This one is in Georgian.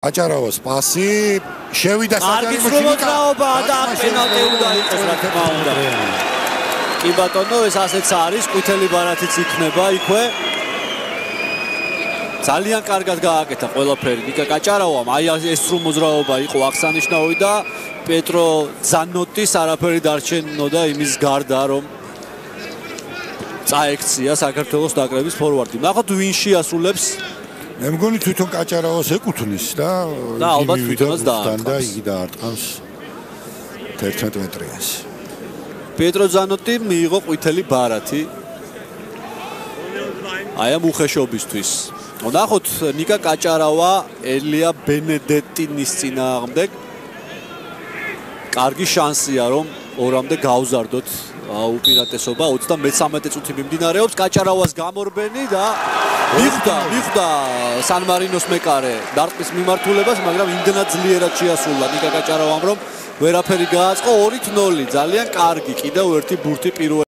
აჭარავას პასი შევიდა საჯარო მოძრაობა და პენალტი უნდა იყოს რა თქმა უნდა. კი ბატონო, ეს ასეც არის, ყვითელი ბარათიც იქნება იქვე. ძალიან კარგად გააკეთა ყველაფერი ნიკა კაჭარავამ. აი ეს სრულ მოძრაობა იყო აღსანიშნავი და პეტრო ზანოტის არაფერი დარჩენოდა იმის გარდა, რომ წაექცია საქართველოს ნაკრების ფორვარდი. ნახოთ ვინ შეასრულებს. მე მგონი თვითონ კაჭარავას ეკუთვნის და ალბათ თვითონაც და იგი დაარტყამს 11 მეტრიას. პეტრო ზანოტი მიიღო ყვითელი ბარათი. აი ამ უხეშობისთვის. ნახოთ ნიკა კაჭარავა ელია ბენედეტინის წინააღმდეგ. კარგი შანსია რომ ორამდე გავზარდოთ უპირატესობა. 33 წუთი მიმდინარეობს. კაჭარავას გამორბენი და მიხვდა სან მარინოს მეკარე დარტყმის მიმართულებას, მაგრამ იმდენად ძლიერად შეასრულა ნიკა კაჭარავამ, რომ ვერაფერი გააწყო. 2-0 ძალიან კარგი კიდევ ერთი ბურთი პირველ